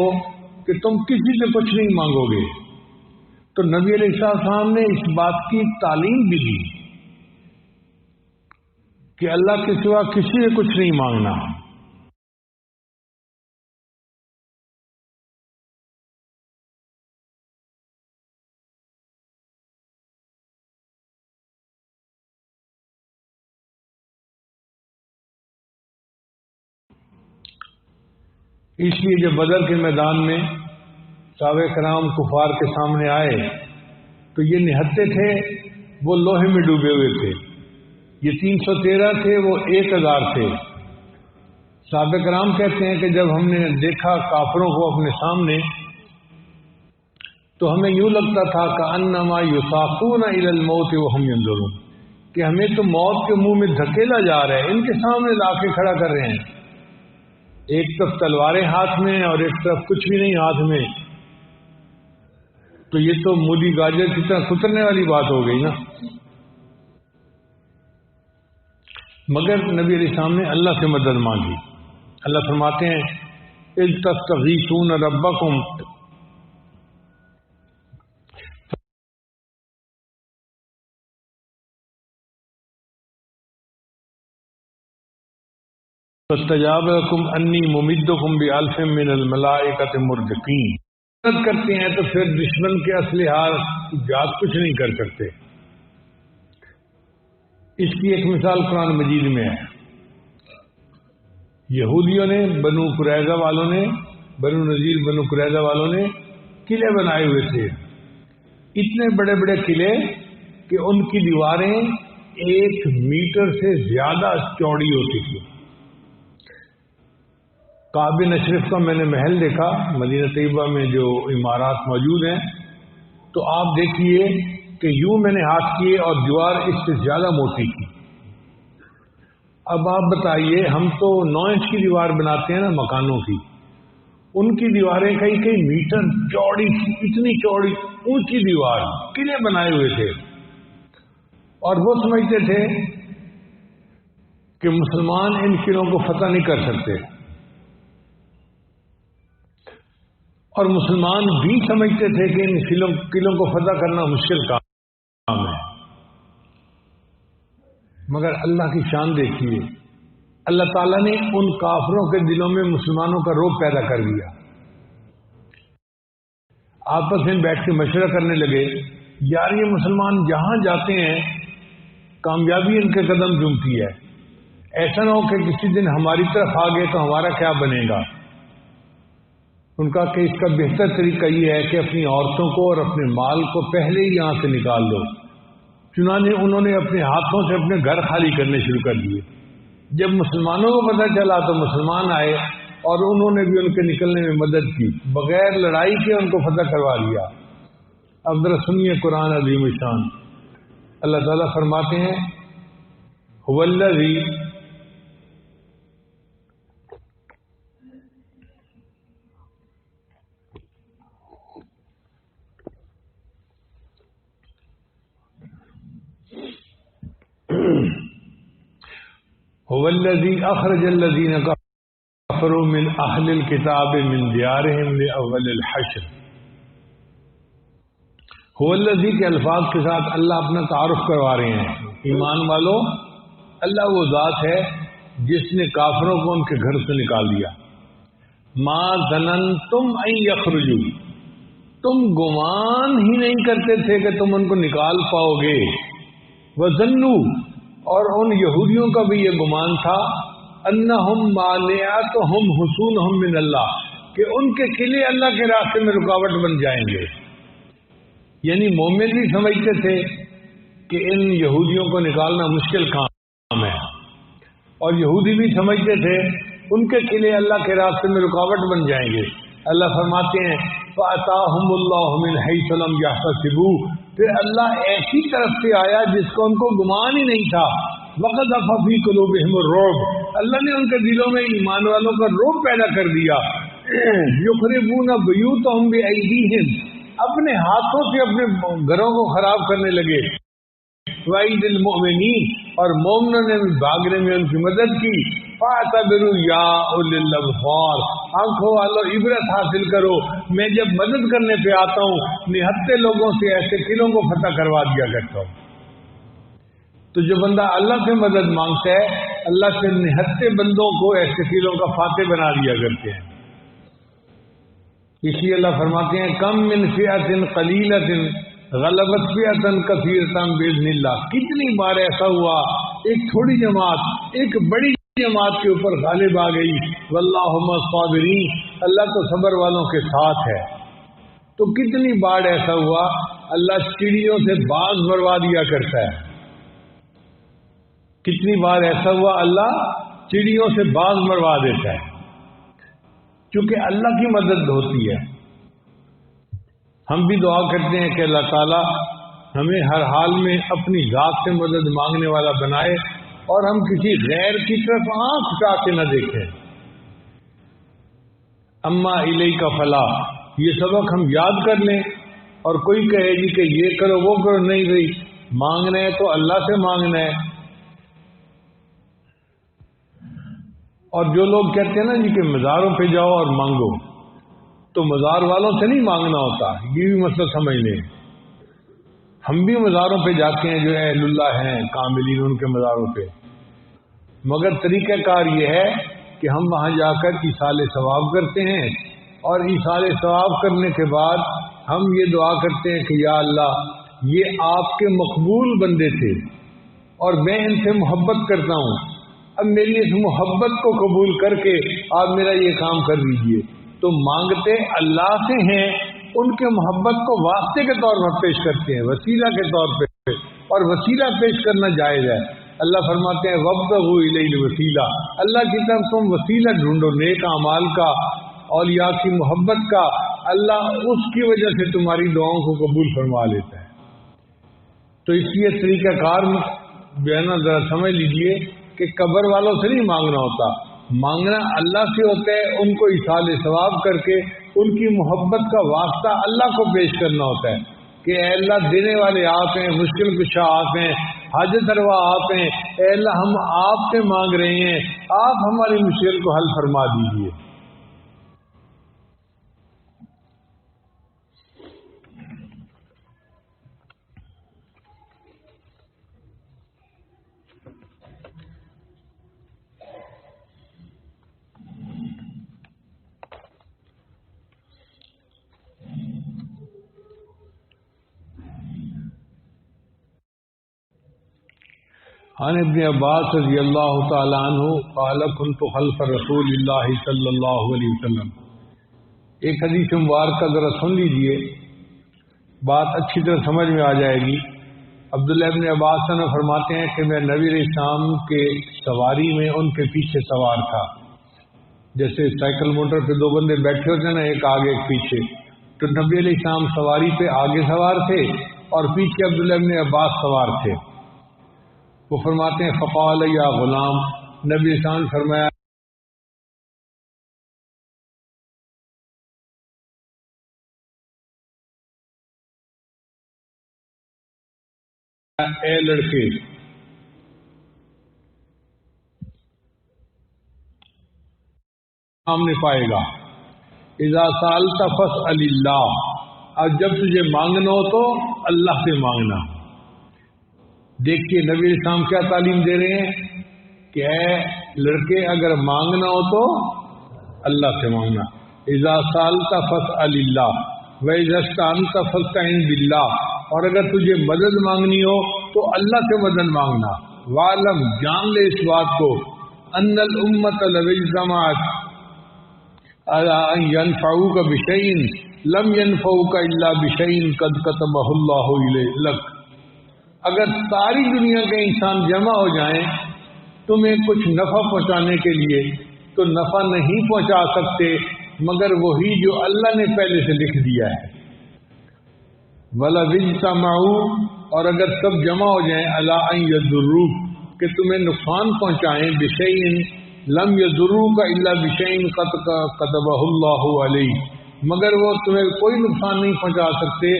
کہ تم کسی سے کچھ نہیں مانگو گے. تو نبی علیہ السلام نے اس بات کی تعلیم بھی دی کہ اللہ کے سوا کسی سے کچھ نہیں مانگنا. اس لیے جب بدر کے میدان میں صحابہ کرام کفار کے سامنے آئے تو یہ نہتے تھے، وہ لوہے میں ڈوبے ہوئے تھے. یہ 313 تھے، وہ 1000 تھے. صحابہ کرام کہتے ہیں کہ جب ہم نے دیکھا کافروں کو اپنے سامنے تو ہمیں یوں لگتا تھا کأنما یساقون الی الموت وہم ینظرون، کہ ہمیں تو موت کے منہ میں دھکیلا جا رہا ہے، ان کے سامنے لا کے کھڑا کر رہے ہیں. ایک طرف تلواریں ہاتھ میں اور ایک طرف کچھ بھی نہیں ہاتھ میں. تو یہ تو مودی گاجر کی طرح کترنے والی بات ہو گئی نا. مگر نبی علیہ السلام نے اللہ سے مدد مانگی. اللہ فرماتے ہیں اذ تستغیثون ربکم فاستجاب لکم انی ممدکم بألف من الملائکۃ مردفین. مدد کرتے ہیں تو پھر دشمن کے اسلحہ جات کچھ نہیں کر سکتے. اس کی ایک مثال قرآن مجید میں ہے. یہودیوں نے بنو قریظہ والوں نے بنو نذیر بنو قریظہ والوں نے قلعے بنائے ہوئے تھے، اتنے بڑے بڑے قلعے کہ ان کی دیواریں 1 میٹر سے زیادہ چوڑی ہوتی تھی. کعب بن اشرف کا میں نے محل دیکھا مدینہ طیبہ میں جو عمارات موجود ہیں، تو آپ دیکھیے کہ یوں میں نے ہاتھ کیے اور دیوار اس سے زیادہ موٹی تھی. اب آپ بتائیے، ہم تو 9 انچ کی دیوار بناتے ہیں نا مکانوں کی، ان کی دیواریں کئی میٹر چوڑی تھی، اتنی چوڑی اونچی دیوار، قلعے بنائے ہوئے تھے. اور وہ سمجھتے تھے کہ مسلمان ان قلعوں کو فتح نہیں کر سکتے، اور مسلمان بھی سمجھتے تھے کہ ان قلعوں کو فتح کرنا مشکل کام ہے. مگر اللہ کی شان دیکھیے، اللہ تعالیٰ نے ان کافروں کے دلوں میں مسلمانوں کا رعب پیدا کر دیا. آپس میں بیٹھ کے مشورہ کرنے لگے، یار یہ مسلمان جہاں جاتے ہیں کامیابی ان کے قدم چومتی ہے، ایسا نہ ہو کہ کسی دن ہماری طرف آ گئے تو ہمارا کیا بنے گا. ان کا کہ اس کا بہتر طریقہ یہ ہے کہ اپنی عورتوں کو اور اپنے مال کو پہلے ہی یہاں سے نکال دو. چنانچہ انہوں نے اپنے ہاتھوں سے اپنے گھر خالی کرنے شروع کر دیے. جب مسلمانوں کو پتہ چلا تو مسلمان آئے اور انہوں نے بھی ان کے نکلنے میں مدد کی، بغیر لڑائی کے ان کو فتح کروا دیا. اب ذرا سنیے قرآن عظیم الشان. اللہ تعالیٰ فرماتے ہیں هو الذی هو الذی اخرج الذین کفروا من اہل الکتاب من دیارہم لأول الحشر. هو الذی کے الفاظ کے ساتھ اللہ اپنا تعارف کروا رہے ہیں. ایمان والو، اللہ وہ ذات ہے جس نے کافروں کو ان کے گھر سے نکال دیا. ما ظننتم ان یخرجوا، تم گمان ہی نہیں کرتے تھے کہ تم ان کو نکال پاؤ گے. وظنوا، اور ان یہودیوں کا بھی یہ گمان تھا، انہم مانعتہم حصونہم من اللہ، کہ ان کے قلعے اللہ کے راستے میں رکاوٹ بن جائیں گے. یعنی مومن بھی سمجھتے تھے کہ ان یہودیوں کو نکالنا مشکل کام ہے، اور یہودی بھی سمجھتے تھے ان کے قلعے اللہ کے راستے میں رکاوٹ بن جائیں گے. اللہ فرماتے ہیں فَأَتَاهُمُ اللَّهُ مِنْ حَيْثُ لَمْ يَحْتَسِبُوا، پھر اللہ ایسی طرف سے آیا جس کو ان کو گمان ہی نہیں تھا. وَقَذَفَ فِي قُلُوبِهِمُ الرُّعْبَ، اللہ نے ان کے دلوں میں ایمان والوں کا رعب پیدا کر دیا. يُخْرِبُونَ بُيُوتَهُمْ بِأَيْدِيهِمْ، اپنے ہاتھوں سے اپنے گھروں کو خراب کرنے لگے. وعید المؤمنین اور مومنوں نے بھاگنے میں ان کی مدد کی. فاعتبروا یا اولی الابصار آنکھوں والوں عبرت حاصل کرو، میں جب مدد کرنے پہ آتا ہوں نہتے لوگوں سے ایسے قلعوں کو فتح کروا دیا کرتا ہوں. تو جو بندہ اللہ سے مدد مانگتا ہے اللہ سے نہتے بندوں کو ایسے قلعوں کا فاتح بنا دیا کرتے ہیں. اسی اللہ فرماتے ہیں کم من فئۃ قلیلۃ غلبت فئۃ کثیرۃ باذن اللہ. کتنی بار ایسا ہوا ایک تھوڑی جماعت ایک بڑی جماعت کے اوپر غالب آ گئی. واللہ مع الصابرین اللہ تو صبر والوں کے ساتھ ہے. تو کتنی بار ایسا ہوا اللہ چڑیوں سے باز مروا دیا کرتا ہے. کتنی بار ایسا ہوا اللہ چڑیوں سے باز مروا دیتا ہے کیونکہ اللہ کی مدد ہوتی ہے. ہم بھی دعا کرتے ہیں کہ اللہ تعالیٰ ہمیں ہر حال میں اپنی ذات سے مدد مانگنے والا بنائے اور ہم کسی غیر کی طرف آنکھ اٹھا کے نہ دیکھیں. اما الیک فلا یہ سبق ہم یاد کر لیں اور کوئی کہے جی کہ یہ کرو وہ کرو، نہیں بھائی مانگنا ہے تو اللہ سے مانگنا ہے. اور جو لوگ کہتے ہیں نا جی کہ مزاروں پہ جاؤ اور مانگو، تو مزار والوں سے نہیں مانگنا ہوتا، یہ بھی مسئلہ سمجھ لیں. ہم بھی مزاروں پہ جاتے ہیں جو اہل اللہ ہیں کاملین ان کے مزاروں پہ، مگر طریقہ کار یہ ہے کہ ہم وہاں جا کر ایصال ثواب کرتے ہیں اور ایصال ثواب کرنے کے بعد ہم یہ دعا کرتے ہیں کہ یا اللہ یہ آپ کے مقبول بندے تھے اور میں ان سے محبت کرتا ہوں، اب میری اس محبت کو قبول کر کے آپ میرا یہ کام کر دیجئے. تو مانگتے اللہ سے ہیں، ان کے محبت کو واسطے کے طور پر پیش کرتے ہیں، وسیلہ کے طور پہ، اور وسیلہ پیش کرنا جائز ہے. اللہ فرماتے ہیں وابتغوا الیہ الوسیلہ، اللہ کی طرف تم وسیلہ ڈھونڈو نیک اعمال کا، اولیاء کی محبت کا. اللہ اس کی وجہ سے تمہاری دعاؤں کو قبول فرما لیتا ہے. تو اس لیے طریقہ کار بیان ذرا سمجھ لیجئے کہ قبر والوں سے نہیں مانگنا ہوتا، مانگنا اللہ سے ہوتا ہے. ان کو ایصال ثواب کر کے ان کی محبت کا واسطہ اللہ کو پیش کرنا ہوتا ہے کہ اے اللہ دینے والے آپ ہیں، مشکل کشا آپ ہیں، حاجت روا آپ ہیں. اے اللہ ہم آپ سے مانگ رہے ہیں، آپ ہماری مشکل کو حل فرما دیجیے. عن ابن عباس رضی اللہ تعالی عنہ قال كنت خلف رسول اللہ صلی اللہ علیہ وسلم. ایک حدیث مبارکہ ذرا سن لیجئے، بات اچھی طرح سمجھ میں آ جائے گی. عبداللہ ابن عباس نے فرماتے ہیں کہ میں نبی علیہ السلام کے سواری میں ان کے پیچھے سوار تھا. جیسے سائیکل موٹر پہ دو بندے بیٹھے ہوتے ہیں نا، ایک آگے ایک پیچھے، تو نبی علیہ السلام سواری پہ آگے سوار تھے اور پیچھے عبداللہ ابن عباس سوار تھے. وہ فرماتے ہیں فقال یا غلام، نبی السلام نے فرمایا اے لڑکے سامنے پائے گا، اذا سالت فاسأل اللہ، اور جب تجھے مانگنا ہو تو اللہ سے مانگنا. دیکھیے نبی علیہ السلام کیا تعلیم دے رہے ہیں کہ اے لڑکے اگر مانگنا ہو تو اللہ سے مانگنا. اذا سالت فاسأل اللہ واذا استعنت فاستعن باللہ، اور اگر تجھے مدد مانگنی ہو تو اللہ سے مدد مانگنا. وعلم جان لے اس بات کو ان الامت لو اجتمعت على ان ينفعوك بشيء لم ينفعوك الا بشيء قد كتبه الله لك. اگر ساری دنیا کے انسان جمع ہو جائیں تمہیں کچھ نفع پہنچانے کے لیے تو نفع نہیں پہنچا سکتے مگر وہی جو اللہ نے پہلے سے لکھ دیا ہے. وَلَا اجْتَمَعُوا، اور اگر سب جمع ہو جائیں عَلَىٰ أَن يَضُرُّوكَ کہ تمہیں نقصان پہنچائیں بِشَيْءٍ لَمْ يَضُرُّوكَ إِلَّا بِشَيْءٍ قَدْ كَتَبَهُ اللَّهُ عَلَيْكَ، مگر وہ تمہیں کوئی نقصان نہیں پہنچا سکتے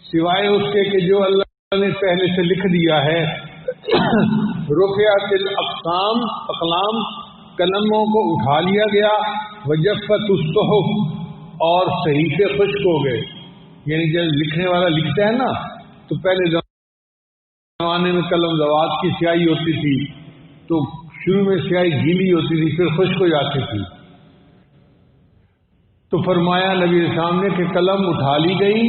سوائے اس کے کہ جو اللہ نے پہلے سے لکھ دیا ہے۔ رفعت الاقلام، اقلام قلموں کو اٹھا لیا گیا، وجفت الصحف اور صحیفے خشک ہو گئے، یعنی جب لکھنے والا لکھتا ہے نا تو پہلے زمانے میں قلم زوات کی سیاہی ہوتی تھی تو شروع میں سیاہی گیلی ہوتی تھی پھر خشک ہو جاتی تھی، تو فرمایا نبی اسلام نے کہ قلم اٹھا لی گئی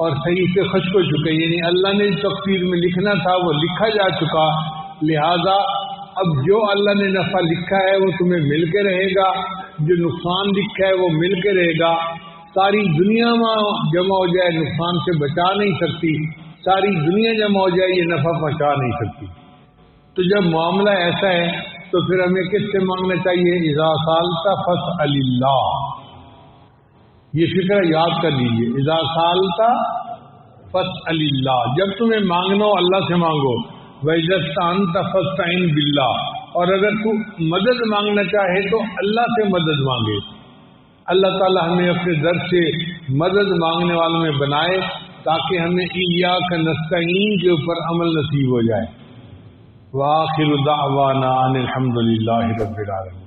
اور صحیفے خشک ہو چکے، یعنی اللہ نے تقدیر میں لکھنا تھا وہ لکھا جا چکا، لہذا اب جو اللہ نے نفع لکھا ہے وہ تمہیں مل کے رہے گا، جو نقصان لکھا ہے وہ مل کے رہے گا، ساری دنیا میں جمع ہو جائے نقصان سے بچا نہیں سکتی، ساری دنیا جمع ہو جائے یہ نفع پہنچا نہیں سکتی۔ تو جب معاملہ ایسا ہے تو پھر ہمیں کس سے مانگنا چاہیے؟ اذا سالت فاسأل اللہ، یہ فکر یاد کر لیجیے، اذا سالت فاسأل اللہ، جب تمہیں مانگنا ہو اللہ سے مانگو، وَإِذَا اسْتَعَنْتَ فَاسْتَعِنْ بِاللَّهِ، اور اگر تو مدد مانگنا چاہے تو اللہ سے مدد مانگے۔ اللہ تعالی ہمیں اپنے در سے مدد مانگنے والوں میں بنائے تاکہ ہمیں ایاک نستعین کے اوپر عمل نصیب ہو جائے۔ وآخر دعوانا ان الحمد للہ رب العالمین۔